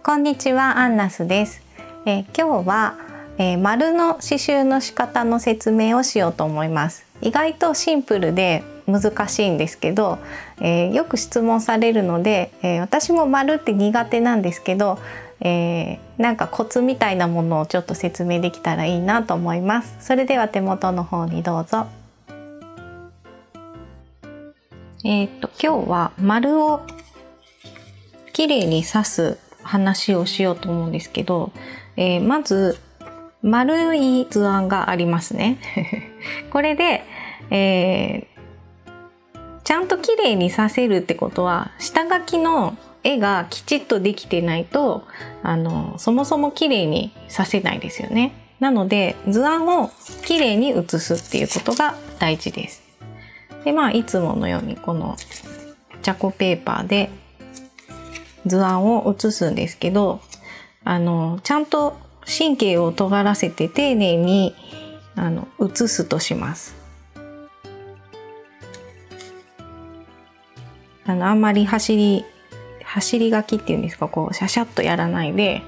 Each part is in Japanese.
こんにちは、アンナスです。今日は、丸の刺繍の仕方の説明をしようと思います。意外とシンプルで難しいんですけど、よく質問されるので、私も丸って苦手なんですけど、なんかコツみたいなものをちょっと説明できたらいいなと思います。それでは手元の方にどうぞ。今日は丸をきれいに刺す話をしようと思うんですけど、まず丸い図案がありますね。これで、ちゃんときれいに刺せるってことは下書きの絵がきちっとできてないとそもそもきれいに刺せないですよね。なので図案をきれいに写すっていうことが大事です。でいつものようにこのチャコペーパーで図案を写すんですけど、ちゃんと神経を尖らせて丁寧に写すとします。あんまり走り書きっていうんですか、こうシャシャッとやらないで、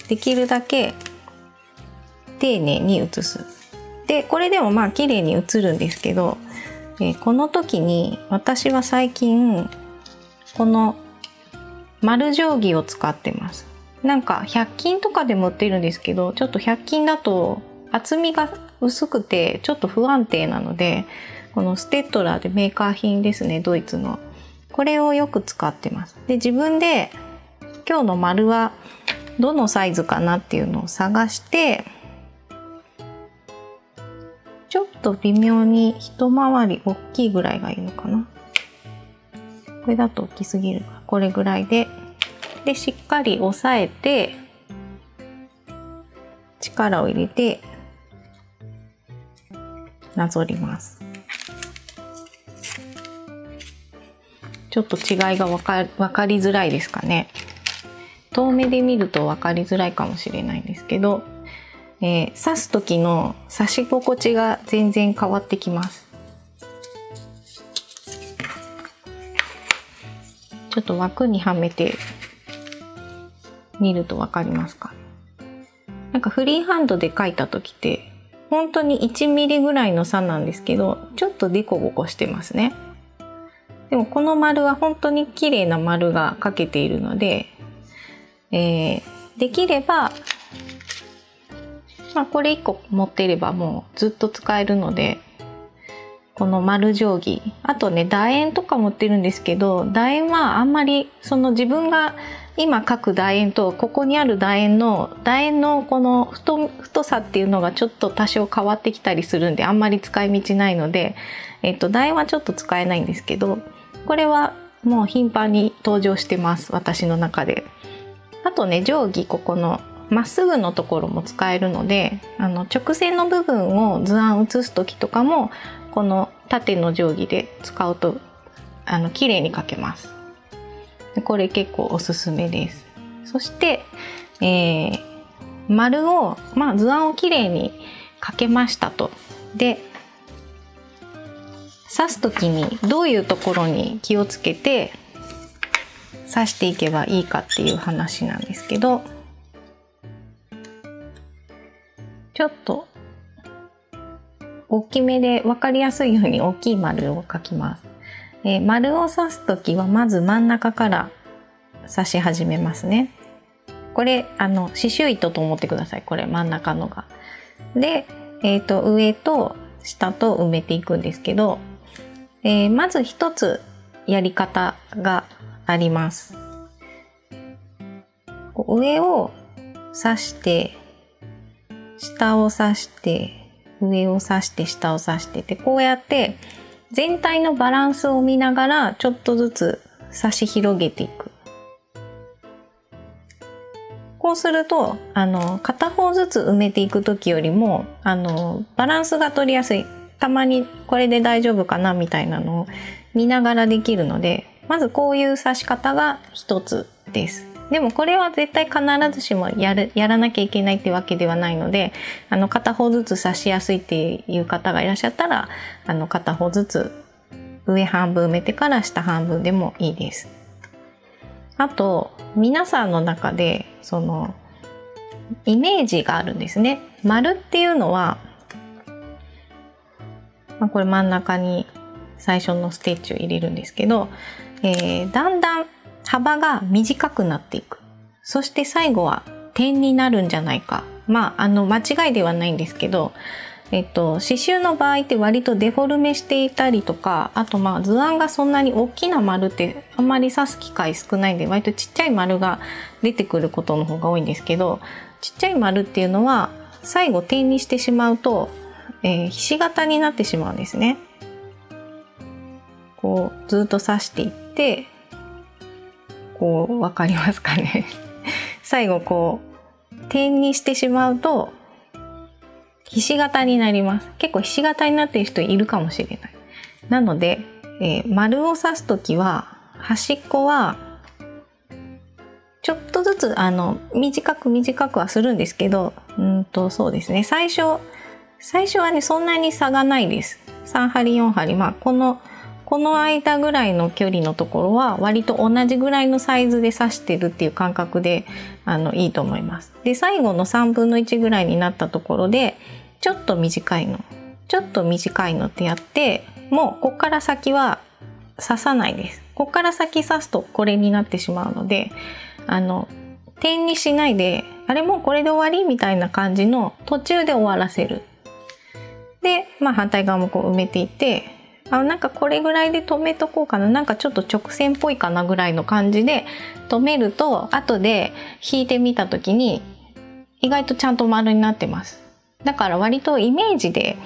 できるだけ丁寧に写す。でこれでも綺麗に写るんですけど、この時に私は最近この丸定規を使ってます。なんか100均とかでも売ってるんですけど、ちょっと100均だと厚みが薄くてちょっと不安定なので、このステッドラーでメーカー品ですね、ドイツの。これをよく使ってます。で自分で今日の丸はどのサイズかなっていうのを探して、ちょっと微妙に一回り大きいぐらいがいいのかな。これだと大きすぎるから、これぐらいでしっかり押さえて力を入れてなぞります。ちょっと違いが分かりづらいですかね。遠目で見ると分かりづらいかもしれないんですけど、刺す時の刺し心地が全然変わってきます。ちょっと枠にはめて見ると分かりますか。なんかフリーハンドで描いた時って本当に1ミリぐらいの差なんですけど、ちょっとデコボコしてますね。でもこの丸は本当に綺麗な丸が描けているので、できればこれ1個持っていればもうずっと使えるので、この丸定規、あとね楕円とか持ってるんですけど、楕円はあんまり自分が今描く楕円とここにある楕円のこの太さっていうのがちょっと多少変わってきたりするんで、あんまり使い道ないので、楕円はちょっと使えないんですけど、これはもう頻繁に登場してます、私の中で。あとね定規、ここのまっすぐのところも使えるので、直線の部分を図案写す時とかもこの縦の定規で使うと綺麗に描けます。これ結構おすすめです。そして、丸を図案を綺麗に描けましたと。で刺す時にどういうところに気をつけて刺していけばいいかっていう話なんですけど、ちょっと大きめで分かりやすいように大きい丸を描きます。丸を刺す時はまず真ん中から刺し始めますね。これ刺繍糸と思ってください。これ真ん中のが。で、上と下と埋めていくんですけど、まず一つやり方があります。上を刺して下を刺して上を刺して下を刺してで、こうやって全体のバランスを見ながらちょっとずつ刺し広げていく。こうすると片方ずつ埋めていく時よりもバランスが取りやすい。たまにこれで大丈夫かなみたいなのを見ながらできるので、まずこういう刺し方が一つです。でもこれは絶対必ずしもやらなきゃいけないってわけではないので、片方ずつ刺しやすいっていう方がいらっしゃったら片方ずつ上半分埋めてから下半分でもいいです。あと皆さんの中でそのイメージがあるんですね。丸っていうのは、これ真ん中に最初のステッチを入れるんですけど、だんだん幅が短くなっていく。そして最後は点になるんじゃないか。間違いではないんですけど、刺繍の場合って割とデフォルメしていたりとか、あと図案がそんなに大きな丸ってあんまり刺す機会少ないんで、割とちっちゃい丸が出てくることの方が多いんですけど、ちっちゃい丸っていうのは最後点にしてしまうと、ひし形になってしまうんですね。こうずっと刺していって、こうわかりますかね最後こう点にしてしまうとひし形になります。結構ひし形になっている人いるかもしれない。なので、丸を刺すときは端っこはちょっとずつ短くはするんですけど、そうですね。最初はねそんなに差がないです。3針4針、この間ぐらいの距離のところは割と同じぐらいのサイズで刺してるっていう感覚でいいと思います。で最後の3分の1ぐらいになったところでちょっと短いのってやって、もうこっから先は刺さないです。こっから先刺すとこれになってしまうので、点にしないで、あれもうこれで終わりみたいな感じの途中で終わらせる。で、反対側もこう埋めていって、なんかこれぐらいで止めとこうかな、なんかちょっと直線っぽいかなぐらいの感じで止めると、後で引いてみた時に意外とちゃんと丸になってます。だから割とイメージで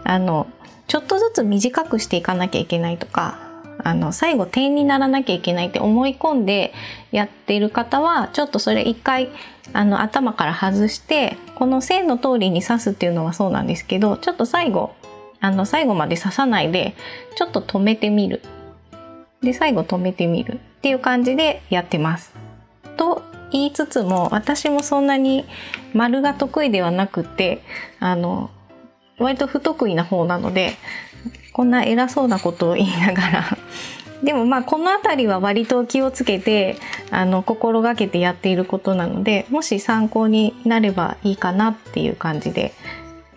ちょっとずつ短くしていかなきゃいけないとか、最後点にならなきゃいけないって思い込んでやっている方はちょっとそれ一回頭から外して、この線の通りに刺すっていうのはそうなんですけど、ちょっと最後まで刺さないでちょっと止めてみる。で最後止めてみるっていう感じでやってます。と言いつつも、私もそんなに丸が得意ではなくて、割と不得意な方なので、こんな偉そうなことを言いながらでもこの辺りは割と気をつけて心がけてやっていることなので、もし参考になればいいかなっていう感じで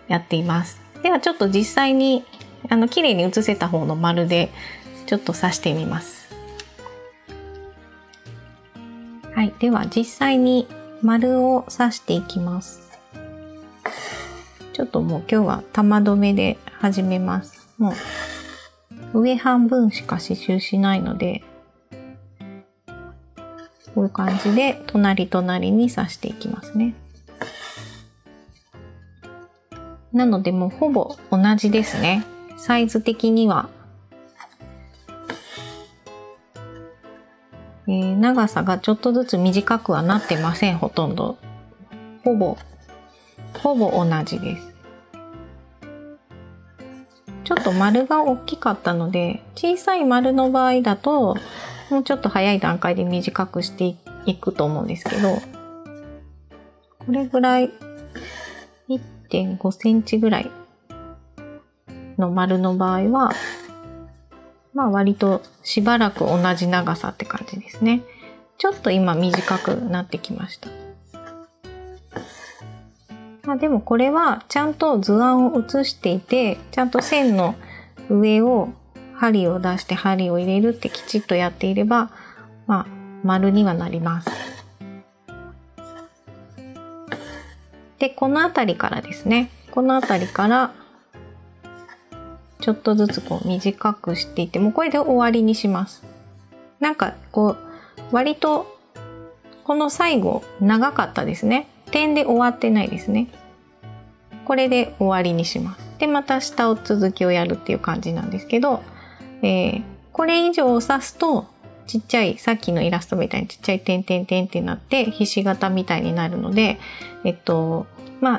やっています。ではちょっと実際に綺麗に写せた方の丸でちょっと刺してみます。はい、では実際に丸を刺していきます。ちょっともう今日は玉留めで始めます。もう上半分しか刺繍しないので、こういう感じで隣に刺していきますね。なのでもうほぼ同じですね。サイズ的には。長さがちょっとずつ短くはなってません。ほとんど。ほぼ同じです。ちょっと丸が大きかったので、小さい丸の場合だともうちょっと早い段階で短くしていくと思うんですけど、これぐらい 1.5 センチぐらいの丸の場合は割としばらく同じ長さって感じですね。ちょっと今短くなってきました。でもこれはちゃんと図案を写していて、ちゃんと線の上を針を出して針を入れるってきちっとやっていれば、丸にはなります。で、この辺りからですね。この辺りからちょっとずつこう短くしていって、もうこれで終わりにします。なんかこう割とこの最後長かったですね。点で終わってないですね。これで終わりにします。でまた下を続きをやるっていう感じなんですけど、これ以上を刺すとちっちゃい、さっきのイラストみたいにちっちゃい点々点ってなってひし形みたいになるので、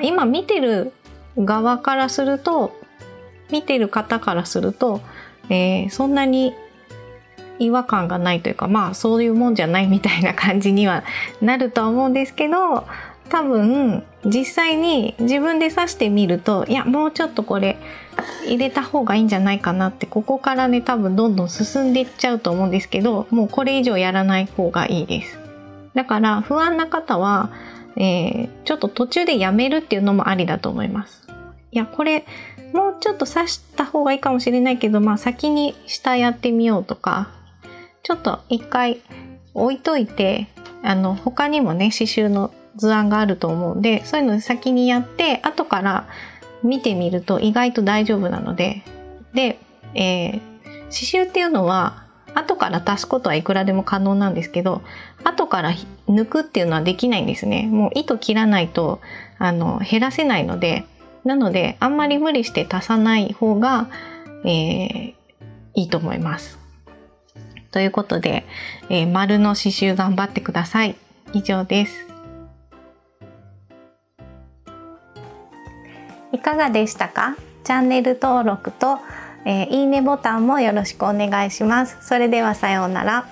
今見てる側からすると、見てる方からすると、そんなに違和感がないというか、そういうもんじゃないみたいな感じにはなるとは思うんですけど、多分実際に自分で刺してみると、いやもうちょっとこれ入れた方がいいんじゃないかなって、ここからね多分どんどん進んでいっちゃうと思うんですけど、もうこれ以上やらない方がいいです。だから不安な方は、ちょっと途中でやめるっていうのもありだと思います。いやこれもうちょっと刺した方がいいかもしれないけど、先に下やってみようとか、ちょっと一回置いといて、他にもね刺繍の図案があると思うんで、そういうの先にやって後から見てみると意外と大丈夫なので、刺繍っていうのは後から足すことはいくらでも可能なんですけど、後から抜くっていうのはできないんですね。もう糸切らないと減らせないので、なのであんまり無理して足さない方が、いいと思います。ということで、丸の刺繍頑張ってください。以上です。いかがでしたか？チャンネル登録と、いいねボタンもよろしくお願いします。それではさようなら。